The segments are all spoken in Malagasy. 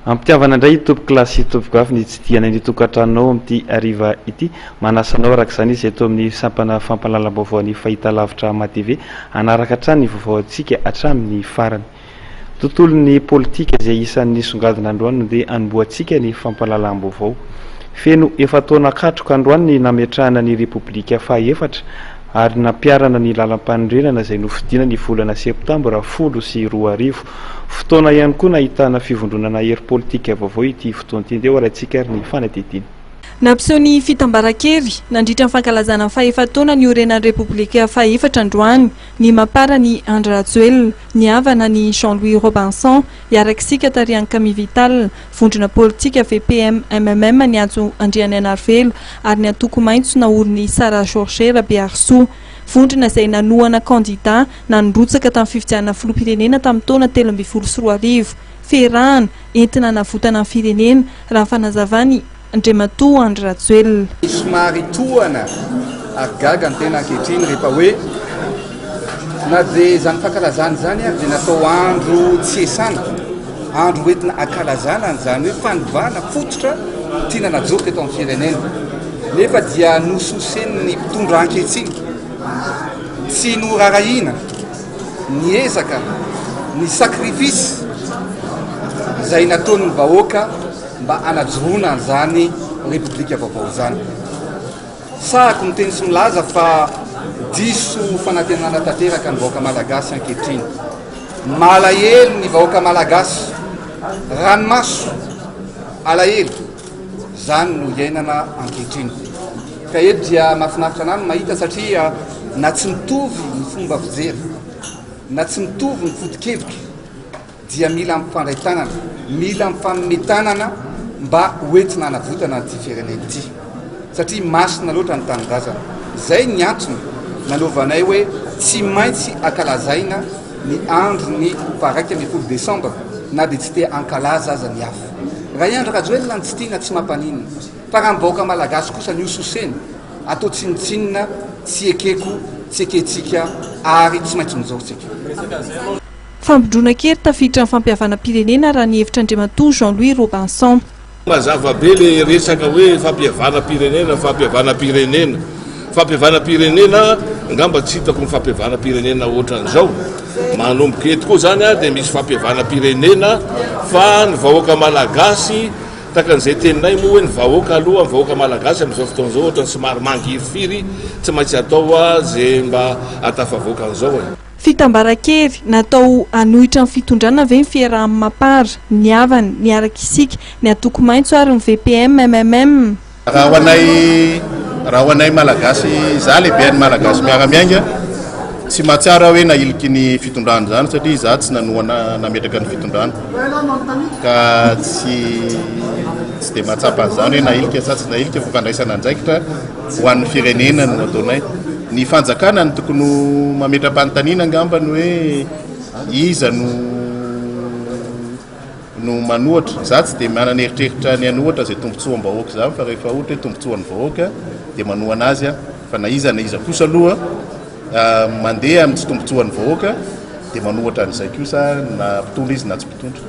Ampitiavana indray tompoko kilasy tompoko hafa ny tsidiana ny tokantranonao amin'ity ariva ity manasanao araka izany izy eto amin'ny sampana fampalalam-baovao ny fahita lavitra matv anaraka hatrany ny vaovaontsika hatramin'ny farany. Tontolo ny politika izay isan'ny songadina androany dia anomboantsika ny fampalalam-baovao. Feno efa taona katroka androany ny nametrahana ny repoblika fahaefatra ary nampiarana ny lalam-panorenana izay nofidina ny volana septambra 12 fotoana ihany koa nahitana fivondronana hery politika vaovao ity fotoana ity ndeo arahantsika ary ny fanadidina. Nampiseho ny fitambaran-kely nandritra ny fankalazana ny fahefatona ny orenan'ny repoblika fahaefatra androany ny mapara ny Andry Rajoelina, ny havana ny Jean-Louis Robinson, iarakisika tarihan'i Camille Vital, vondrona politika VPM MMM ny ajo Andriana Narvelo ary ny antoko maitso naoriny Sara Georgera Bearso. Vondrona izay nanoana kandida nanrotsaka tamin'ny fifidianana filoham-pirenena tamin'ny taona 2024. Ferahana entina navotana ny firenena raha fanazavany Andriamatoa Andry Rajoelina. Somary tohana ary gaga ny tena ankehitriny rehefa hoe na dia zany fankalazana zany ary dia natao andro tsy esana, andro hoentina ankalazana an'izany hoe fanovana fototra tiana najoka eto amin'ny firenena. Nefa dia nososen'ny mpitondra ankehitriny tsy norarahina ny ezaka ny sakrifisy izay nataon'ny vahoaka mba anajoroana an'izany repoblika vaovao zany. Sahako ny teny sy milaza fa diso fanantenana tanteraka ny vahoaka malagasy ankehitriny. Malahelo ny vahoaka malagasy, ranomaso alahelo zany no iainana ankehitriny. Ka eto dia mahafinaritra anany mahita satria na tsy mitovy ny fomba fijery, na tsy mitovy ny foto-kevitra dia mila mifandray tanana, mila mifanometanana mba hoentina hanavotana an'ity firenena ity. Satria masina loatra ny tanindrazana. Izay ny antony nanaovanay hoe tsy maintsy ankalazaina ny androny 1 Desambra na dia tsy te ankalaza aza ny hafa. Raha Andry Rajoelina ny tsy tiana tsy mampaninina, fa raha ny vahoaka malagasy kosa ny ososeny atao tsinitsinina, tsy ekeko, tsy eketsika ary tsy maintsy mijaotsika. Fampindrona kely tafiditra ny fampihavana-pirenena raha ny hevitra Andriamatoa Jean-Louis Robinson. Mazava be le resaka hoe fampihavana-pirenena, fampihavana-pirenena. Fampihavana-pirenena ngamba tsy hitako ny fampihavana-pirenena ohatran'izao. Manomboka eto koa zany dia misy fampihavana-pirenena fa ny vahoaka malagasy takan'izay teninay moa hoe ny vahoaka aloha ny vahoaka malagasy amin'izao fotoan'izao ohatrany somary mangirifiry tsy maintsy atao zay mba atafavoaka an'izao. Fitambaran-kely natao anohitra ny fitondrana ve ny fiarahan'ny mapara, ny havany, ny arakisika, ny antoko maitso ary ny VPM MMM. Raha ho anay malagasy, za lehibe ny malagasy miara-miainga tsy mahatsiara hoe nahiliky ny fitondrana zany satria za tsy nanoana nametraka ny fitondrana ka tsy dia mahatsapa an'izany hoe nahilika sa tsy nahilika fa fandraisana andraikitra ho an'ny firenena no ataonay. Ny fanjakana ny tokony mametra-panontaniana angambany hoe iza no manohatra. Za tsy dia manana eritreritra ny anohatra izay tombotsoam-bahoaka zany fa rehefa ohatra hoe tombotsoan'ny vahoaka dia manohana azy fa na iza kosa aloha mandeha amin'ny tsy tombotsoan'ny vahoaka dia manohatra an'izay kosa na mpitondra izy na tsy mpitondra.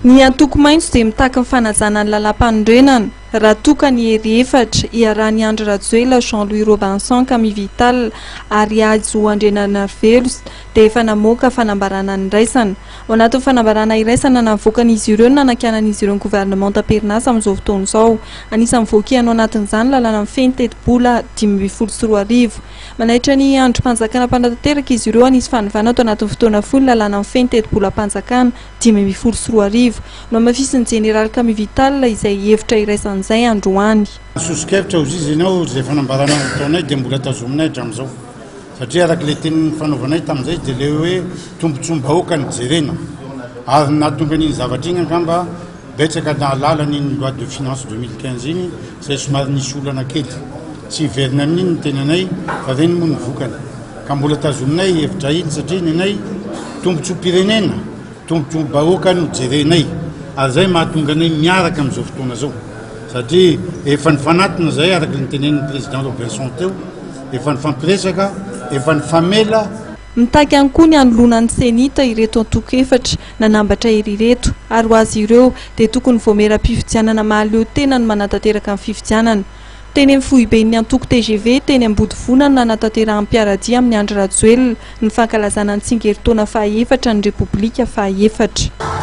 Ny antoko maitso dia mitaka ny fanajana ny lalam-panorenana raha toka ny hery efatra iarahan'ny Andry Rajoelina, Jean-Louis Robinson, Camille Vital ary ajo Andriana Narvelo dia efa namoaka fanambarana ny raisana. Ao anatin'ny fanambarana iraisana navoakan'izy ireo nanankianan'izy ireo ny gouvernement tamperinasa amin'izao fotoana izao. Anisan'ny voakiana ao anatin'izany lalàna feno teti-bola 2024. Manaitra ny androm-panjakana mpanantanteraka izy ireo anisy fanovana tao anatin'ny fotoana fohy lalàna feno teti-bola-panjakana 2024. No amafisiny Général Camille Vital izay hevitra iraisan'izay androany. Sosikevitra ho izy ianao izay fanambarana taonay dia mbola tazominay hatramin'izao. Satria araka ilay tenin'ny fanaovanay tamin'izay dia ilay hoe tombontsoam-bahoaka ny jerena. Ary nahatonga an'iny zavatra iny angamba betsaka nahalala n'iny loi de finance 2015 iny izay somary nisy olana kely. Tsy hiverina amin'iny ny tenanay fa reny moa ny vokany. Ka mbola tazominay hevitra iny satria nenay tombotsoam-pirenena, tombotsoam-bahoaka no jerenay. Ary izay mahatonga anay miaraka amin'izao fotoana izao. Satria efa nifanatina zay araka ny tenen'ny président Robinson teo, efa nifampiresaka, efa nifamela Mitaky ihany koa ny anoloanan'ny senita ireto antoko efatra nanambatra ery ireto ary ho azy ireo dia tokony voameram-pifidianana mahaleo tena ny manatanteraka amin'ny fifidianana. Teny amin'ny foiben'ny antoko TGV teny Ambodivonana nanatanterahan'ny Piaradia amin'ny andro Rajoelina ny fankalazana ny tsingeritaona faha-efatra ny Repoblika faha-efatra.